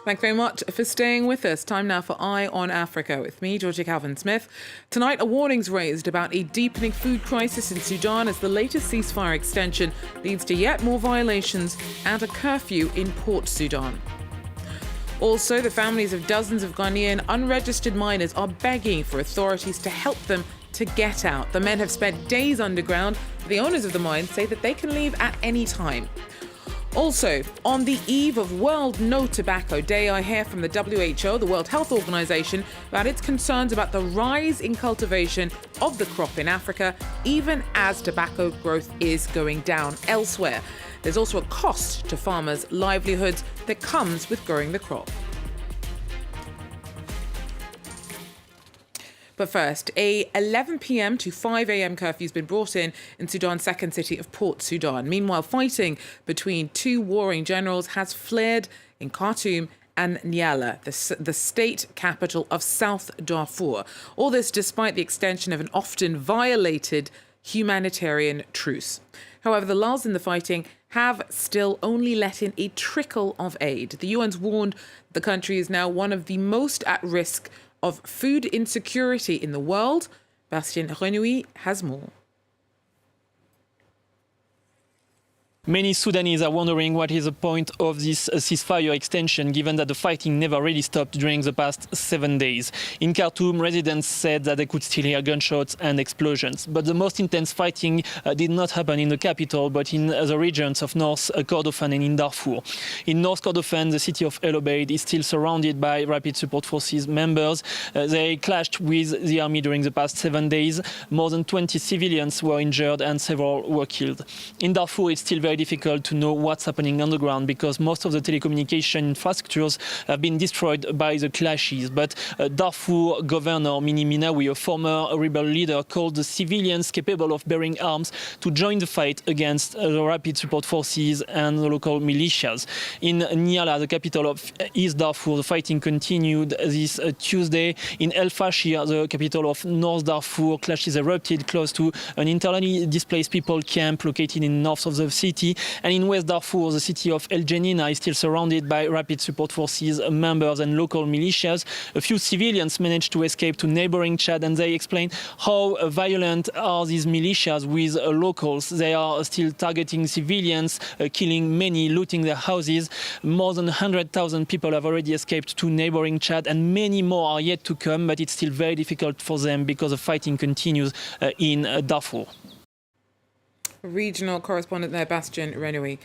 Thanks very much for staying with us. Time now for Eye on Africa with me, Georgia Calvin-Smith. Tonight, a warning's raised about a deepening food crisis in Sudan as the latest ceasefire extension leads to yet more violations and a curfew in Port Sudan. Also, the families of dozens of Ghanaian unregistered miners are begging for authorities to help them to get out. The men have spent days underground. The owners of the mines say that they can leave at any time. Also, on the eve of World No Tobacco Day, I hear from the WHO, the World Health Organization, about its concerns about the rise in cultivation of the crop in Africa, even as tobacco growth is going down elsewhere. There's also a cost to farmers' livelihoods that comes with growing the crop. But first, a 11 p.m. to 5 a.m. curfew has been brought in Sudan's second city of Port Sudan. Meanwhile, fighting between two warring generals has flared in Khartoum and Nyala, the state capital of South Darfur. All this despite the extension of an often violated humanitarian truce. However, the lulls in the fighting have still only let in a trickle of aid. The UN's warned the country is now one of the most at risk of food insecurity in the world. Bastien Renouy has more. Many Sudanese are wondering what is the point of this ceasefire extension, given that the fighting never really stopped during the past 7 days. In Khartoum, residents said that they could still hear gunshots and explosions. But the most intense fighting did not happen in the capital, but in the regions of North Kordofan and in Darfur. In North Kordofan, the city of El Obeid is still surrounded by Rapid Support Forces members. They clashed with the army during the past 7 days. More than 20 civilians were injured and several were killed. In Darfur, it's still very difficult to know what's happening on the ground because most of the telecommunication infrastructures have been destroyed by the clashes. But Darfur Governor Mini Minawi, a former rebel leader, called the civilians capable of bearing arms to join the fight against the Rapid Support Forces and the local militias. In Nyala, the capital of East Darfur, the fighting continued this Tuesday. In El Fashir, the capital of North Darfur, clashes erupted close to an internally displaced people camp located in the north of the city. And in West Darfur, the city of El Janina is still surrounded by Rapid Support Forces members and local militias. A few civilians managed to escape to neighboring Chad, and they explain how violent are these militias with locals. They are still targeting civilians, killing many, looting their houses. More than 100,000 people have already escaped to neighboring Chad, and many more are yet to come, but it's still very difficult for them because the fighting continues in Darfur. Regional correspondent there, Bastien Renouy.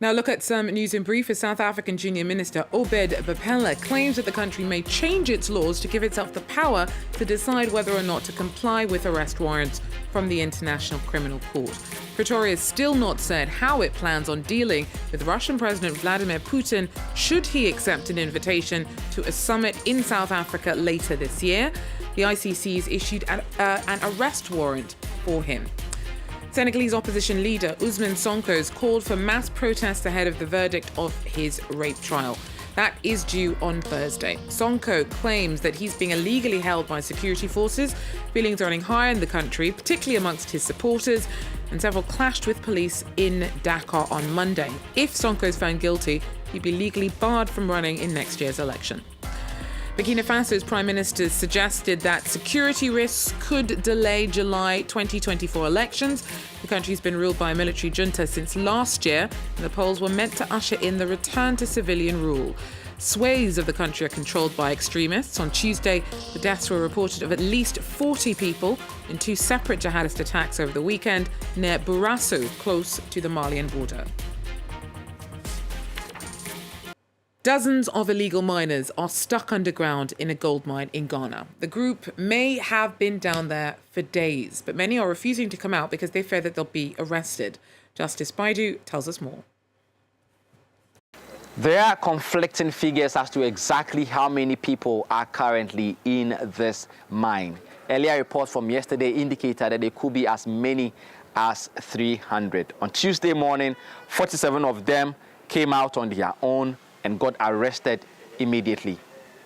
Now look at some news in brief. A South African junior minister, Obed Bapela, claims that the country may change its laws to give itself the power to decide whether or not to comply with arrest warrants from the International Criminal Court. Pretoria has still not said how it plans on dealing with Russian President Vladimir Putin should he accept an invitation to a summit in South Africa later this year. The ICC has issued an arrest warrant for him. Senegalese opposition leader Ousmane Sonko has called for mass protests ahead of the verdict of his rape trial. That is due on Thursday. Sonko claims that he's being illegally held by security forces. Feelings are running high in the country, particularly amongst his supporters, and several clashed with police in Dakar on Monday. If Sonko is found guilty, he'd be legally barred from running in next year's election. Burkina Faso's Prime Minister suggested that security risks could delay July 2024 elections. The country's been ruled by a military junta since last year, and the polls were meant to usher in the return to civilian rule. Swathes of the country are controlled by extremists. On Tuesday, the deaths were reported of at least 40 people in two separate jihadist attacks over the weekend near Bourassou, close to the Malian border. Dozens of illegal miners are stuck underground in a gold mine in Ghana. The group may have been down there for days, but many are refusing to come out because they fear that they'll be arrested. Justice Baidu tells us more. There are conflicting figures as to exactly how many people are currently in this mine. Earlier reports from yesterday indicated that there could be as many as 300. On Tuesday morning, 47 of them came out on their own and got arrested immediately.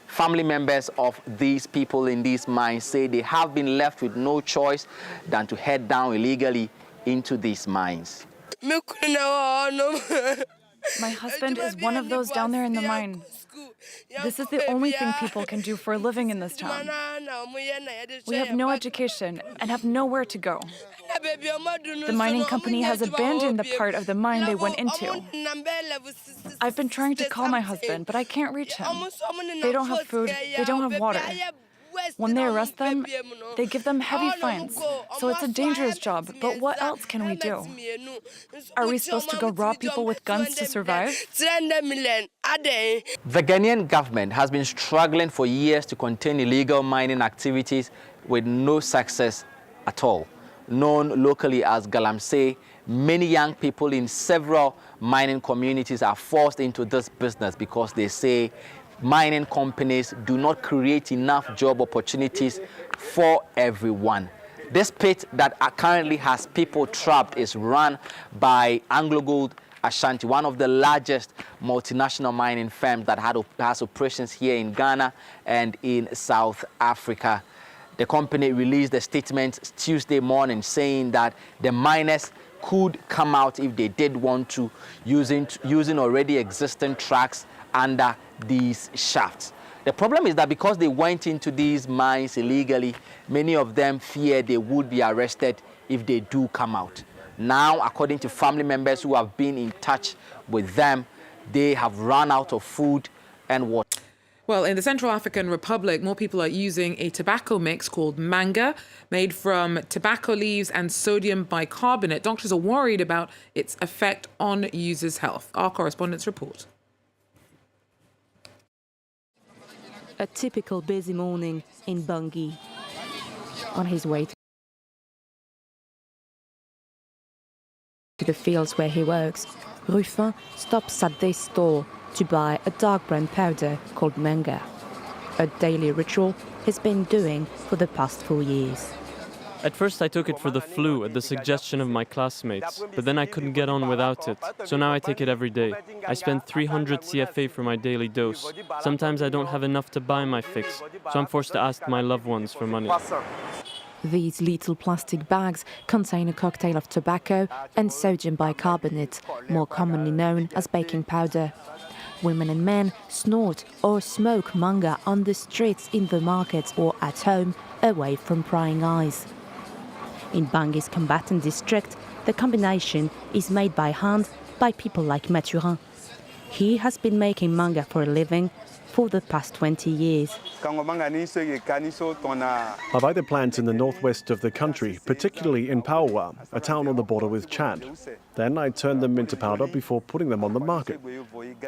Family members of these people in these mines say they have been left with no choice than to head down illegally into these mines. My husband is one of those down there in the mine. This is the only thing people can do for a living in this town. We have no education and have nowhere to go. The mining company has abandoned the part of the mine they went into. I've been trying to call my husband, but I can't reach him. They don't have food, they don't have water. When they arrest them, they give them heavy fines. So it's a dangerous job, but what else can we do? Are we supposed to go rob people with guns to survive? The Ghanaian government has been struggling for years to contain illegal mining activities with no success at all. Known locally as Galamsey, many young people in several mining communities are forced into this business because they say mining companies do not create enough job opportunities for everyone. This pit that currently has people trapped is run by Anglo Gold Ashanti, one of the largest multinational mining firms that has operations here in Ghana and in South Africa. The company released a statement Tuesday morning saying that the miners could come out if they did want to, using already existing tracks under these shafts. The problem is that because they went into these mines illegally, many of them fear they would be arrested if they do come out. Now, according to family members who have been in touch with them, they have run out of food and water. Well, in the Central African Republic, more people are using a tobacco mix called manga, made from tobacco leaves and sodium bicarbonate. Doctors are worried about its effect on users' health. Our correspondents report. A typical busy morning in Bangui. On his way to the fields where he works, Ruffin stops at this store to buy a dark brown powder called manga, a daily ritual he's been doing for the past 4 years. At first I took it for the flu at the suggestion of my classmates, but then I couldn't get on without it, so now I take it every day. I spend 300 CFA for my daily dose. Sometimes I don't have enough to buy my fix, so I'm forced to ask my loved ones for money. These little plastic bags contain a cocktail of tobacco and sodium bicarbonate, more commonly known as baking powder. Women and men snort or smoke manga on the streets, in the markets or at home, away from prying eyes. In Bangui's combatant district, the combination is made by hand by people like Mathurin. He has been making manga for a living for the past 20 years. I buy the plants in the northwest of the country, particularly in Paoua, a town on the border with Chad. Then I turn them into powder before putting them on the market.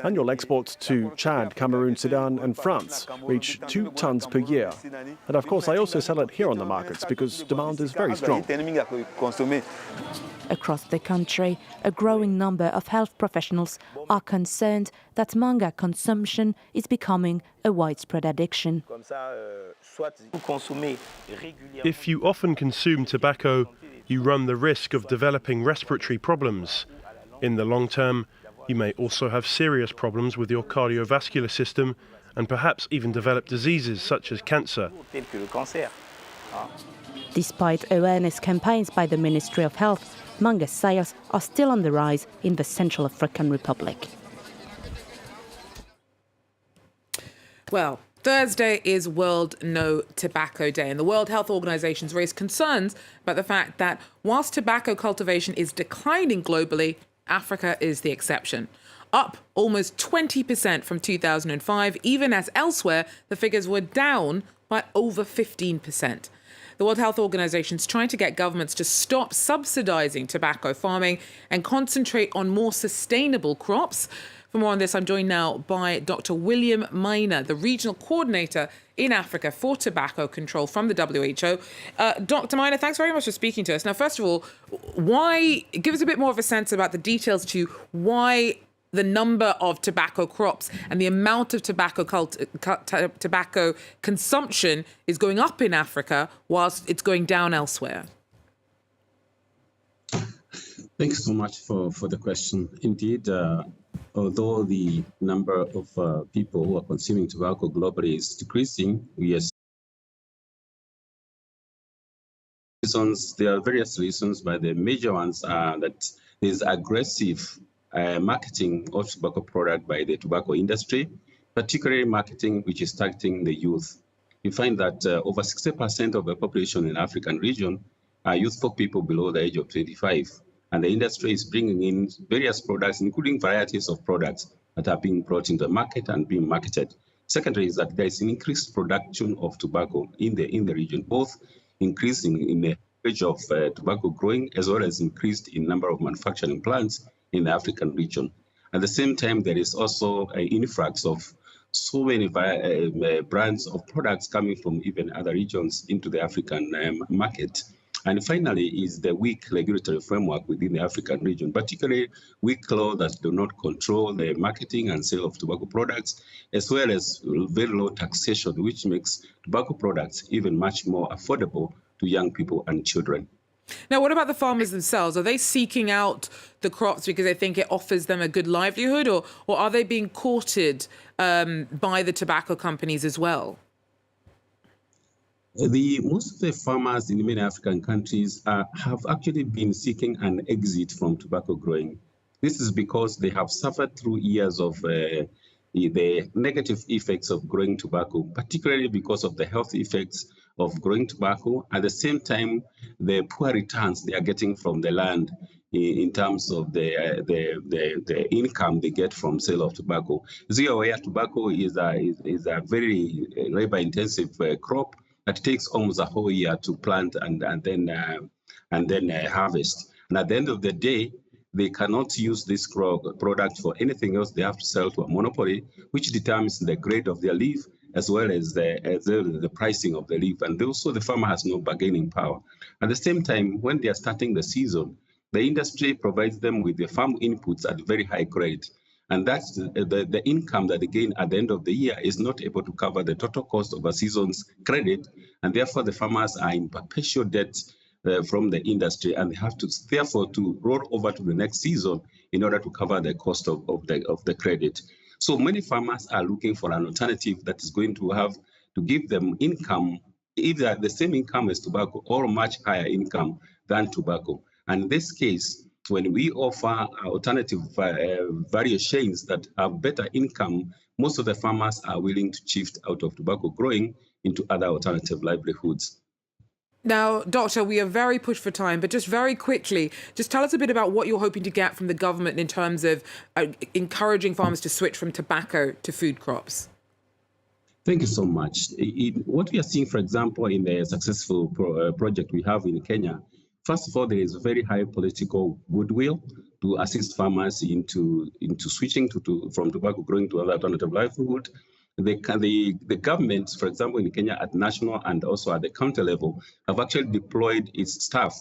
Annual exports to Chad, Cameroon, Sudan and France reach 2 tons per year. And of course I also sell it here on the markets because demand is very strong. Across the country, a growing number of health professionals are concerned that manga consumption is becoming a widespread addiction. If you often consume tobacco, you run the risk of developing respiratory problems. In the long term, you may also have serious problems with your cardiovascular system and perhaps even develop diseases such as cancer. Despite awareness campaigns by the Ministry of Health, manga sales are still on the rise in the Central African Republic. Well, Thursday is World No Tobacco Day, and the World Health Organization's raised concerns about the fact that whilst tobacco cultivation is declining globally, Africa is the exception. Up almost 20% from 2005, even as elsewhere the figures were down by over 15%. The World Health Organization is trying to get governments to stop subsidizing tobacco farming and concentrate on more sustainable crops. For more on this, I'm joined now by Dr. William Miner, the regional coordinator in Africa for tobacco control from the WHO. Dr. Miner, thanks very much for speaking to us. Now, first of all, give us a bit more of a sense about the details to why the number of tobacco crops and the amount of tobacco consumption is going up in Africa whilst it's going down elsewhere. Thanks so much for the question. Indeed, although the number of people who are consuming tobacco globally is decreasing, yes, there are various reasons, but the major ones are that there's aggressive marketing of tobacco product by the tobacco industry. particularly marketing, which is targeting the youth. You find that over 60% of the population in the African region are youthful people below the age of 25. And the industry is bringing in various products, including varieties of products that are being brought into the market and being marketed. Secondary is that there is an increased production of tobacco in the region, both increasing in the age of tobacco growing as well as increased in number of manufacturing plants in the African region. At the same time, there is also an influx of so many brands of products coming from even other regions into the African market. And finally is the weak regulatory framework within the African region, particularly weak laws that do not control the marketing and sale of tobacco products, as well as very low taxation, which makes tobacco products even much more affordable to young people and children. Now, what about the farmers themselves? Are they seeking out the crops because they think it offers them a good livelihood, or are they being courted by the tobacco companies as well? Most of the farmers in many African countries have actually been seeking an exit from tobacco growing. This is because they have suffered through years of the negative effects of growing tobacco, particularly because of the health effects of growing tobacco. At the same time, the poor returns they are getting from the land in terms of the income they get from sale of tobacco. As you are aware, tobacco is a very labor-intensive crop that takes almost a whole year to plant and then harvest. And at the end of the day, they cannot use this product for anything else. They have to sell to a monopoly, which determines the grade of their leaf as well as the pricing of the leaf. And also the farmer has no bargaining power. At the same time, when they are starting the season, the industry provides them with the farm inputs at very high grade. And that's the income that they gain at the end of the year is not able to cover the total cost of a season's credit. And therefore, the farmers are in perpetual debt from the industry, and they have to therefore to roll over to the next season in order to cover the cost of the credit. So many farmers are looking for an alternative that is going to have to give them income, either the same income as tobacco or much higher income than tobacco. And in this case, when we offer alternative value chains that have better income, most of the farmers are willing to shift out of tobacco growing into other alternative livelihoods. Now, Doctor, we are very pushed for time, but just very quickly, just tell us a bit about what you're hoping to get from the government in terms of encouraging farmers to switch from tobacco to food crops. Thank you so much. What we are seeing, for example, in the successful project we have in Kenya, first of all, there is a very high political goodwill to assist farmers into switching from tobacco growing to other alternative livelihood. The government, for example, in Kenya at national and also at the county level, have actually deployed its staff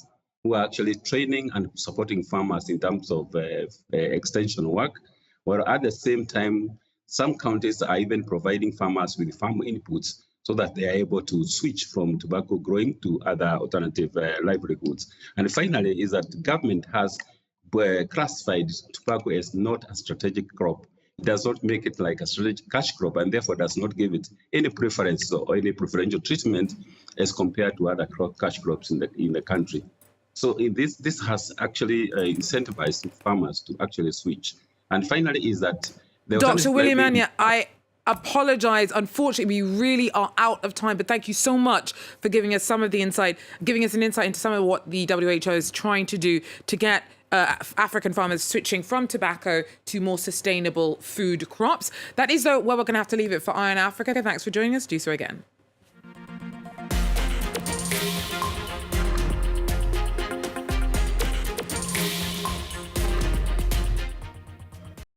who are actually training and supporting farmers in terms of extension work, while at the same time, some counties are even providing farmers with farm inputs so that they are able to switch from tobacco growing to other alternative livelihoods. And finally, is that the government has classified tobacco as not a strategic crop. It does not make it like a strategic cash crop, and therefore does not give it any preference or any preferential treatment as compared to other cash crops in the country. So this has actually incentivized farmers to actually switch. And finally, is that Dr. William Anya, I apologize. Unfortunately, we really are out of time, but thank you so much for giving us some of the insight, giving us an insight into some of what the WHO is trying to do to get African farmers switching from tobacco to more sustainable food crops. That is, though, where we're going to have to leave it for Eye on Africa. Thanks for joining us. Do so again.